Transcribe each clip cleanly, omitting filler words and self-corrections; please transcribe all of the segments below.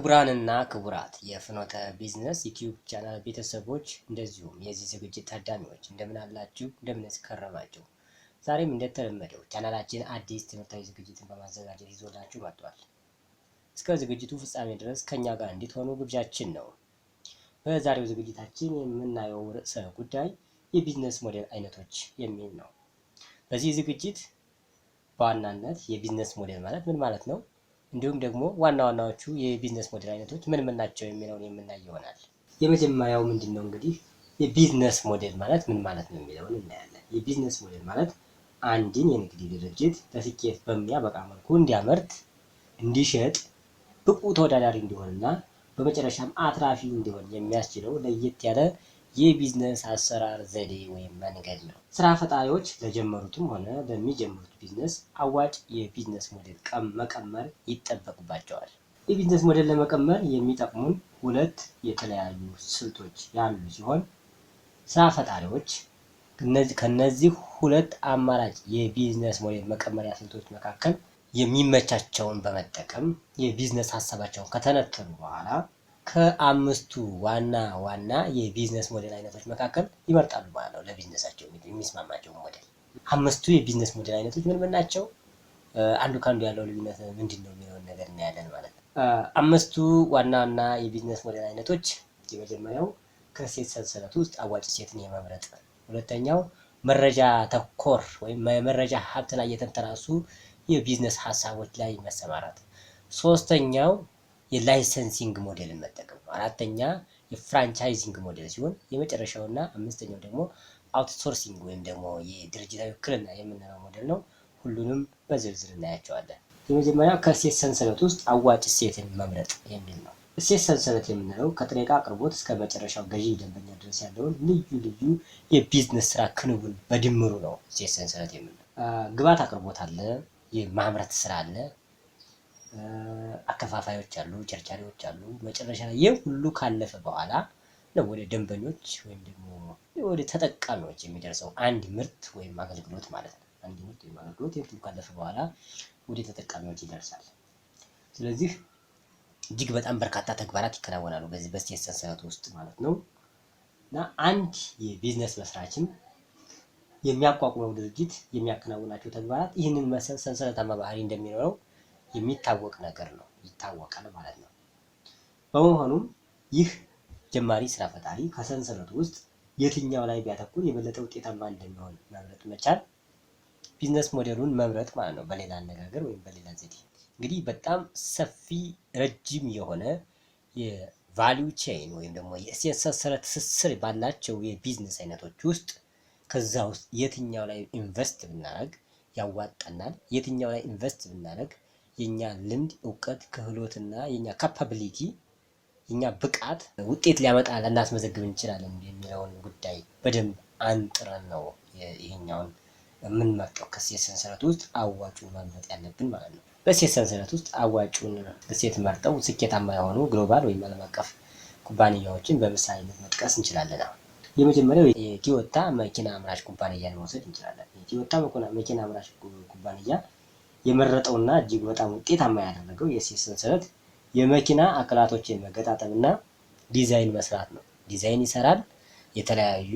ክቡራንና ክቡራት የፍኖተ ቢዝነስ ዩቲዩብ ቻናል ቤተሰቦች እንደዚሁም የዚህ ዝግጅት ታዳሚዎች እንደምን አላችሁ? እንደምን ከረማችሁ? ዛሬም እንደተለመደው ቻናላችን አዲስ ትምህርታዊ ዝግጅትን በማዘጋጀት ይዞላችሁ መጥቷል። እስከ ዝግጅቱ ፍጻሜ ድረስ ከኛ ጋር እንድትሆኑ ግብዣችን ነው። በዛሬው ዝግጅታችን የምናየው ርዕሰ ጉዳይ የቢዝነስ ሞዴል አይነቶች የሚል ነው። በዚህ ዝግጅት በዋናነት የቢዝነስ ሞዴል ማለት ምን ማለት ነው፣ እንዲሁም ደግሞ ዋና ዋናዎቹ የቢዝነስ ሞዴል አይነቶች ምን ምን ናቸው የሚለውን የምናይ ይሆናል። የመጀመሪያው ምንድነው እንግዲህ የቢዝነስ ሞዴል ማለት ምን ማለት ነው የሚለውን እናያለን። የቢዝነስ ሞዴል ማለት አንድን የንግድ ድርጅት ለስኬት በሚያበቃ መልኩ እንዲያመርት፣ እንዲሸጥ፣ ብቁ ተወዳዳሪ እንዲሆንና በመጨረሻም አትራፊ እንዲሆን የሚያስችለው ለየት ያለ የቢዝነስ አሰራር ዘዴ ወይም መንገድ ነው። ስራ ፈጣሪዎች ለጀመሩትም ሆነ በሚጀምሩት ቢዝነስ አዋጭ የቢዝነስ ሞዴል መቀመር ይጠበቅባቸዋል። የቢዝነስ ሞዴል ለመቀመር የሚጠቅሙን ሁለት የተለያዩ ስልቶች ያሉ ሲሆን ስራ ፈጣሪዎች ከነዚህ ሁለት አማራጭ የቢዝነስ ሞዴል መቀመሪያ ስልቶች መካከል የሚመቻቸውን በመጠቀም የቢዝነስ ሀሳባቸውን ከተነተኑ በኋላ ከአምስቱ ዋና የቢዝነስ ሞዴል አይነቶች መካከል ይመርጣሉ ማለት ነው። ለቢዝነሳቸው የሚስማማቸው ሞዴል። አምስቱ የቢዝነስ ሞዴል አይነቶች ምን ናቸው? አንዱ ካንዱ ያለው ልዩነት ምንድነው የሚለውን ነገር እናያለን ማለት ነው። አምስቱ ዋና የቢዝነስ ሞዴል አይነቶች የመጀመሪያው ከእሴት ሰንሰለት ውስጥ አዋጭ እሴትን የመምረጥ፣ ሁለተኛው መረጃ ተኮር ወይም የመረጃ ሀብት ላይ የተንተራሱ የቢዝነስ ሀሳቦች ላይ መሰማራት፣ ሶስተኛው የላይሰንሲንግ ሞዴልን መጠቀም፣ አራተኛ የፍራንቻይዚንግ ሞዴል ሲሆን የመጨረሻውና አምስተኛው ደግሞ ሶርሲንግ ወይም ደግሞ የድርጅታዊ ዉክልና የምንለው ሞዴል ነው። ሁሉንም በዝርዝር እናያቸዋለን። የመጀመሪያው ከእሴት ሰንሰለት ውስጥ አዋጭ እሴትን መምረጥ የሚል ነው። እሴት ሰንሰለት የምንለው ከጥሬ ዕቃ አቅርቦት እስከ መጨረሻው ገዢ ደንበኛ ድረስ ያለውን ልዩ የቢዝነስ ስራ ክንውን በድምሩ ነው እሴት ሰንሰለት የምንለው። ግብዓት አቅርቦት አለ፣ የማምረት ስራ አለ፣ አከፋፋዮች አሉ፣ ቸርቻሪዎች አሉ። መጨረሻ ላይ ይህ ሁሉ ካለፈ በኋላ ነው ወደ ደንበኞች ወይም ደግሞ ወደ ተጠቃሚዎች የሚደርሰው አንድ ምርት ወይም አገልግሎት ማለት ነው። አንድ ምርት ወይም አገልግሎት ይህ ሁሉ ካለፈ በኋላ ወደ ተጠቃሚዎች ይደርሳል። ስለዚህ እጅግ በጣም በርካታ ተግባራት ይከናወናሉ በዚህ በእሴት ሰንሰለት ውስጥ ማለት ነው። እና አንድ የቢዝነስ መስራችም የሚያቋቁመው ድርጅት የሚያከናውናቸው ተግባራት ይህንን መሰል ሰንሰለታማ ባህሪ እንደሚኖረው የሚታወቅ ነገር ነው፣ ይታወቃል ማለት ነው። በመሆኑም ይህ ጀማሪ ስራ ፈጣሪ ከሰንሰለቱ ውስጥ የትኛው ላይ ቢያተኩር የበለጠ ውጤታማ እንደሚሆን መምረጥ መቻል ቢዝነስ ሞዴሉን መምረጥ ማለት ነው። በሌላ አነጋገር ወይም በሌላ ዘዴ እንግዲህ በጣም ሰፊ ረጅም የሆነ የቫሊዩ ቼይን ወይም ደግሞ የእሴት ሰንሰለት ትስስር ባላቸው የቢዝነስ አይነቶች ውስጥ ከዛ ውስጥ የትኛው ላይ ኢንቨስት ብናደርግ ያዋጣናል፣ የትኛው ላይ ኢንቨስት ብናደርግ የኛ ልምድ፣ እውቀት፣ ክህሎትና የኛ ካፓቢሊቲ የኛ ብቃት ውጤት ሊያመጣ ልናስመዘግብ እንችላለን የሚለውን ጉዳይ በደንብ አንጥረን ነው ይሄኛውን የምንመርጠው። ከእሴት ሰንሰለት ውስጥ አዋጩን መምረጥ ያለብን ማለት ነው። በእሴት ሰንሰለት ውስጥ አዋጩን እሴት መርጠው ስኬታማ የሆኑ ግሎባል ወይም ዓለም አቀፍ ኩባንያዎችን በምሳሌነት መጥቀስ እንችላለን። የመጀመሪያው የቶዮታ መኪና አምራች ኩባንያን መውሰድ እንችላለን። የቶዮታ መኪና አምራች ኩባንያ የመረጠውና እጅግ በጣም ውጤታማ ያደረገው የእሴት ሰንሰለት የመኪና አካላቶችን መገጣጠምና ዲዛይን መስራት ነው። ዲዛይን ይሰራል፣ የተለያዩ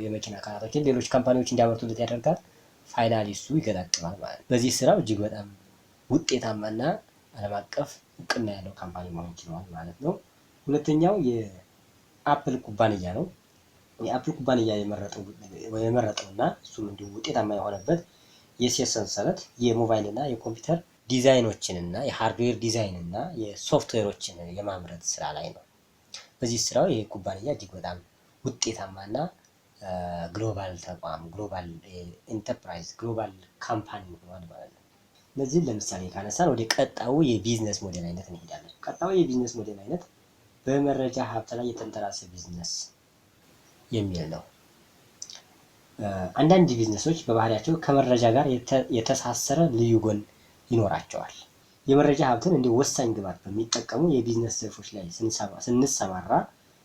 የመኪና አካላቶችን ሌሎች ካምፓኒዎች እንዲያመርቱለት ያደርጋል፣ ፋይናሊ እሱ ይገጣጥማል ማለት ነው። በዚህ ስራው እጅግ በጣም ውጤታማና ዓለም አቀፍ እውቅና ያለው ካምፓኒ መሆን ችሏል ማለት ነው። ሁለተኛው የአፕል ኩባንያ ነው። የአፕል ኩባንያ የመረጠውና እሱም እንዲሁ ውጤታማ የሆነበት የእሴት ሰንሰለት የሞባይል እና የኮምፒውተር ዲዛይኖችን እና የሃርድዌር ዲዛይን እና የሶፍትዌሮችን የማምረት ስራ ላይ ነው። በዚህ ስራው ይህ ኩባንያ እጅግ በጣም ውጤታማና ግሎባል ተቋም፣ ግሎባል ኢንተርፕራይዝ፣ ግሎባል ካምፓኒ ሆኗል ማለት ነው። እነዚህን ለምሳሌ ካነሳን ወደ ቀጣዩ የቢዝነስ ሞዴል አይነት እንሄዳለን። ቀጣዩ የቢዝነስ ሞዴል አይነት በመረጃ ሀብት ላይ የተንተራሰ ቢዝነስ የሚል ነው። አንዳንድ ቢዝነሶች በባህሪያቸው ከመረጃ ጋር የተሳሰረ ልዩ ጎን ይኖራቸዋል። የመረጃ ሀብትን እንደ ወሳኝ ግብዓት በሚጠቀሙ የቢዝነስ ዘርፎች ላይ ስንሰማራ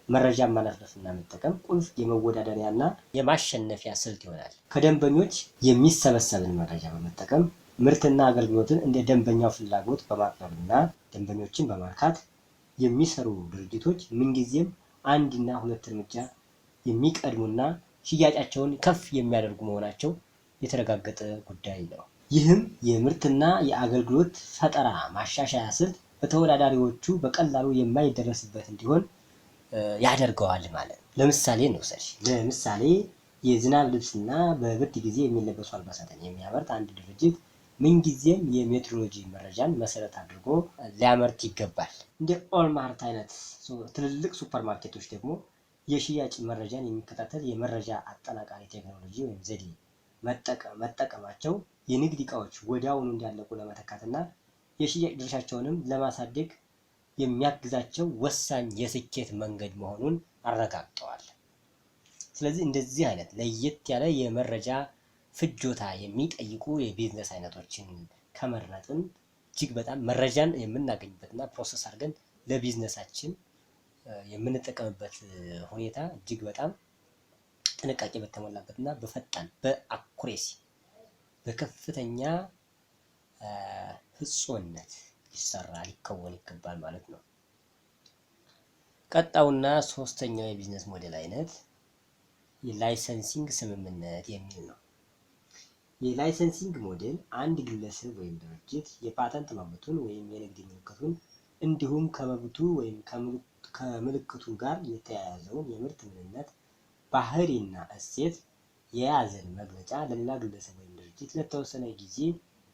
መረጃ ማለፍለፍና መጠቀም ቁልፍ የመወዳደሪያና የማሸነፊያ ስልት ይሆናል። ከደንበኞች የሚሰበሰብን መረጃ በመጠቀም ምርትና አገልግሎትን እንደ ደንበኛው ፍላጎት በማቅረብና ደንበኞችን በማርካት የሚሰሩ ድርጅቶች ምንጊዜም አንድና ሁለት እርምጃ የሚቀድሙና ሽያጫቸውን ከፍ የሚያደርጉ መሆናቸው የተረጋገጠ ጉዳይ ነው። ይህም የምርትና የአገልግሎት ፈጠራ ማሻሻያ ስልት በተወዳዳሪዎቹ በቀላሉ የማይደረስበት እንዲሆን ያደርገዋል ማለት ነው። ለምሳሌ እንውሰድ። ለምሳሌ የዝናብ ልብስና በብርድ ጊዜ የሚለበሱ አልባሳትን የሚያመርት አንድ ድርጅት ምንጊዜም የሜትሮሎጂ መረጃን መሰረት አድርጎ ሊያመርት ይገባል። እንደ ኦልማርት አይነት ትልልቅ ሱፐር ማርኬቶች ደግሞ የሽያጭ መረጃን የሚከታተል የመረጃ አጠናቃሪ ቴክኖሎጂ ወይም ዘዴ መጠቀማቸው የንግድ ዕቃዎች ወዲያውኑ እንዲያለቁ ለመተካትና የሽያጭ ድርሻቸውንም ለማሳደግ የሚያግዛቸው ወሳኝ የስኬት መንገድ መሆኑን አረጋግጠዋል። ስለዚህ እንደዚህ አይነት ለየት ያለ የመረጃ ፍጆታ የሚጠይቁ የቢዝነስ አይነቶችን ከመረጥን እጅግ በጣም መረጃን የምናገኝበትና ፕሮሰስ አድርገን ለቢዝነሳችን የምንጠቀምበት ሁኔታ እጅግ በጣም ጥንቃቄ በተሞላበትና በፈጣን በአኩሬሲ በከፍተኛ ፍጹምነት ሊከወን ይገባል ማለት ነው። ቀጣውና ሶስተኛው የቢዝነስ ሞዴል አይነት የላይሰንሲንግ ስምምነት የሚል ነው። የላይሰንሲንግ ሞዴል አንድ ግለሰብ ወይም ድርጅት የፓተንት መብቱን ወይም የንግድ ምልክቱን እንዲሁም ከመብቱ ወይም ከምልክቱ ጋር የተያያዘውን የምርት ምንነት፣ ባህሪና እሴት የያዘን መግለጫ ለሌላ ግለሰብ ወይም ድርጅት ለተወሰነ ጊዜ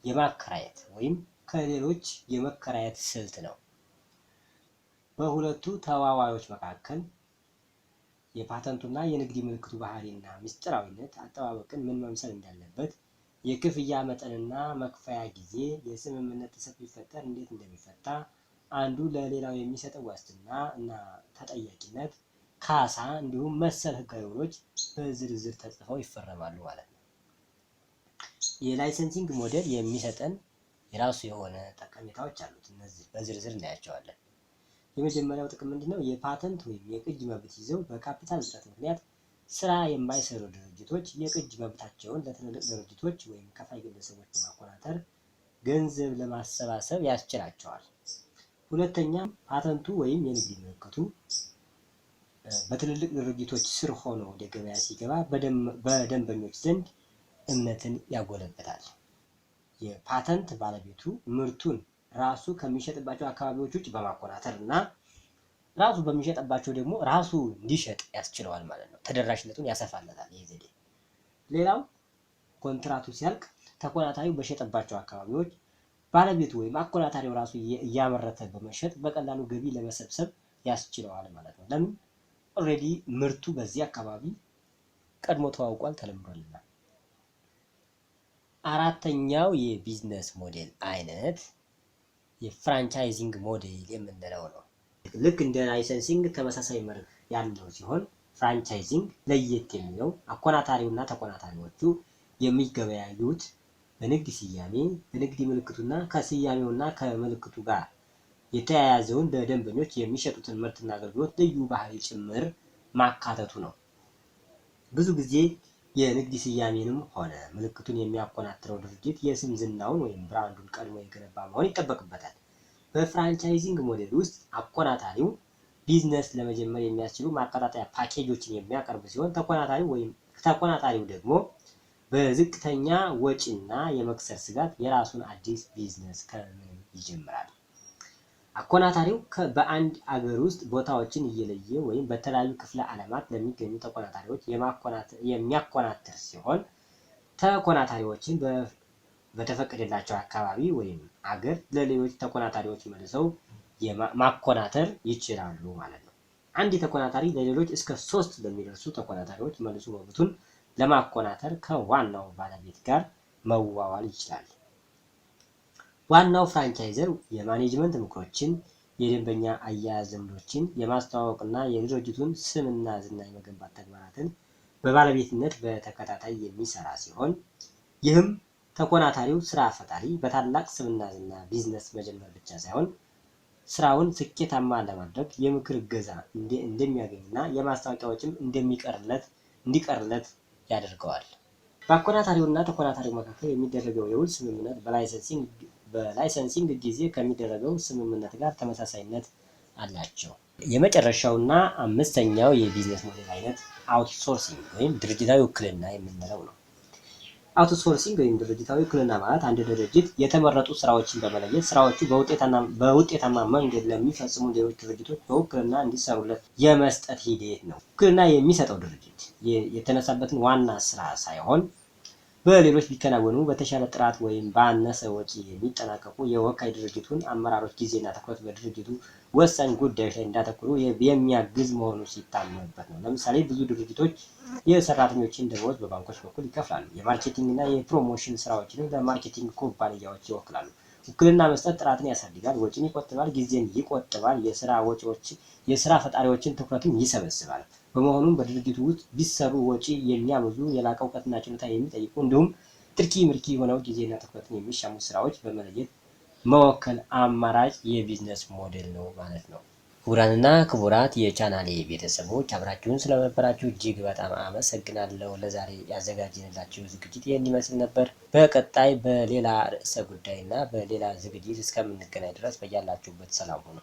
የማከራየት ወይም ከሌሎች የመከራየት ስልት ነው። በሁለቱ ተዋዋዮች መካከል የፓተንቱና የንግድ ምልክቱ ባህሪና ምስጢራዊነት አጠባበቅን ምን መምሰል እንዳለበት፣ የክፍያ መጠንና መክፈያ ጊዜ፣ የስምምነት ጥሰት ቢፈጠር እንዴት እንደሚፈታ፣ አንዱ ለሌላው የሚሰጠው ዋስትና እና ተጠያቂነት፣ ካሳ እንዲሁም መሰል ህጋዊ ውሎች በዝርዝር ተጽፈው ይፈረማሉ ማለት ነው። የላይሰንሲንግ ሞዴል የሚሰጠን የራሱ የሆነ ጠቀሜታዎች አሉት። እነዚህ በዝርዝር እናያቸዋለን። የመጀመሪያው ጥቅም ምንድነው? የፓተንት ወይም የቅጅ መብት ይዘው በካፒታል እጥረት ምክንያት ስራ የማይሰሩ ድርጅቶች የቅጅ መብታቸውን ለትልልቅ ድርጅቶች ወይም ከፋይ ግለሰቦች በማኮናተር ገንዘብ ለማሰባሰብ ያስችላቸዋል። ሁለተኛ፣ ፓተንቱ ወይም የንግድ ምልክቱ በትልልቅ ድርጅቶች ስር ሆኖ ወደ ገበያ ሲገባ በደንበኞች ዘንድ እምነትን ያጎለብታል። የፓተንት ባለቤቱ ምርቱን ራሱ ከሚሸጥባቸው አካባቢዎች ውጭ በማኮናተር እና ራሱ በሚሸጥባቸው ደግሞ ራሱ እንዲሸጥ ያስችለዋል ማለት ነው። ተደራሽነቱን ያሰፋለታል ይህ ዘዴ። ሌላው ኮንትራቱ ሲያልቅ ተኮናታሪው በሸጠባቸው አካባቢዎች ባለቤቱ ወይም አኮናታሪው ራሱ እያመረተ በመሸጥ በቀላሉ ገቢ ለመሰብሰብ ያስችለዋል ማለት ነው። ለምን? ኦልሬዲ ምርቱ በዚህ አካባቢ ቀድሞ ተዋውቋል፣ ተለምዷልና። አራተኛው የቢዝነስ ሞዴል አይነት የፍራንቻይዚንግ ሞዴል የምንለው ነው። ልክ እንደ ላይሰንሲንግ ተመሳሳይ መርህ ያለው ሲሆን ፍራንቻይዚንግ ለየት የሚለው አኮናታሪውና ተኮናታሪዎቹ የሚገበያዩት በንግድ ስያሜ፣ በንግድ ምልክቱና ከስያሜውና ከምልክቱ ጋር የተያያዘውን ለደንበኞች የሚሸጡትን ምርትና አገልግሎት ልዩ ባህሪ ጭምር ማካተቱ ነው። ብዙ ጊዜ የንግድ ስያሜንም ሆነ ምልክቱን የሚያኮናትረው ድርጅት የስም ዝናውን ወይም ብራንዱን ቀድሞ የገነባ መሆን ይጠበቅበታል። በፍራንቻይዚንግ ሞዴል ውስጥ አኮናታሪው ቢዝነስ ለመጀመር የሚያስችሉ ማቀጣጠያ ፓኬጆችን የሚያቀርብ ሲሆን ተኮናታሪው ደግሞ በዝቅተኛ ወጪና የመክሰር ስጋት የራሱን አዲስ ቢዝነስ ከምንም ይጀምራል። አኮናታሪው በአንድ አገር ውስጥ ቦታዎችን እየለየ ወይም በተለያዩ ክፍለ ዓለማት ለሚገኙ ተኮናታሪዎች የሚያኮናትር ሲሆን ተኮናታሪዎችን በተፈቀደላቸው አካባቢ ወይም አገር ለሌሎች ተኮናታሪዎች መልሰው ማኮናተር ይችላሉ ማለት ነው። አንድ ተኮናታሪ ለሌሎች እስከ 3 ለሚደርሱ ተኮናታሪዎች መልሶ መብቱን ለማኮናተር ከዋናው ባለቤት ጋር መዋዋል ይችላል። ዋናው ፍራንቻይዘር የማኔጅመንት ምክሮችን፣ የደንበኛ አያያዝ ልምዶችን፣ የማስተዋወቅና የድርጅቱን ስምና ዝና የመገንባት ተግባራትን በባለቤትነት በተከታታይ የሚሰራ ሲሆን ይህም ተኮናታሪው ስራ ፈጣሪ በታላቅ ስምና ዝና ቢዝነስ መጀመር ብቻ ሳይሆን ስራውን ስኬታማ ለማድረግ የምክር እገዛ እንደሚያገኝና የማስታወቂያዎችም እንዲቀርለት ያደርገዋል። በአኮናታሪውና ተኮናታሪው መካከል የሚደረገው የውል ስምምነት በላይሰንሲንግ ጊዜ ከሚደረገው ስምምነት ጋር ተመሳሳይነት አላቸው። የመጨረሻውና አምስተኛው የቢዝነስ ሞዴል አይነት አውትሶርሲንግ ወይም ድርጅታዊ ውክልና የምንለው ነው። አውትሶርሲንግ ወይም ድርጅታዊ ውክልና ማለት አንድ ድርጅት የተመረጡ ስራዎችን በመለየት ስራዎቹ በውጤታማ መንገድ ለሚፈጽሙ ሌሎች ድርጅቶች በውክልና እንዲሰሩለት የመስጠት ሂደት ነው። ውክልና የሚሰጠው ድርጅት የተነሳበትን ዋና ስራ ሳይሆን በሌሎች ቢከናወኑ በተሻለ ጥራት ወይም ባነሰ ወጪ የሚጠናቀቁ የወካይ ድርጅቱን አመራሮች ጊዜና ትኩረት በድርጅቱ ወሳኝ ጉዳዮች ላይ እንዳተኩሩ የሚያግዝ መሆኑ ሲታመንበት ነው። ለምሳሌ ብዙ ድርጅቶች የሰራተኞችን ደሞዝ በባንኮች በኩል ይከፍላሉ። የማርኬቲንግ እና የፕሮሞሽን ስራዎችን ለማርኬቲንግ ኩባንያዎች ይወክላሉ። ውክልና መስጠት ጥራትን ያሳድጋል፣ ወጪን ይቆጥባል፣ ጊዜን ይቆጥባል፣ የስራ ፈጣሪዎችን ትኩረትን ይሰበስባል። በመሆኑም በድርጅቱ ውስጥ ቢሰሩ ወጪ የሚያበዙ የላቀ እውቀትና ችሎታ የሚጠይቁ እንዲሁም ትርኪ ምርኪ የሆነው ጊዜና ትኩረትን የሚሻሙ ስራዎች በመለየት መወከል አማራጭ የቢዝነስ ሞዴል ነው ማለት ነው። ክቡራንና ክቡራት የቻናሌ ቤተሰቦች አብራችሁን ስለነበራችሁ እጅግ በጣም አመሰግናለሁ። ለዛሬ ያዘጋጀንላችሁ ዝግጅት ይህን ይመስል ነበር። በቀጣይ በሌላ ርዕሰ ጉዳይና በሌላ ዝግጅት እስከምንገናኝ ድረስ በያላችሁበት ሰላም ሁኑ።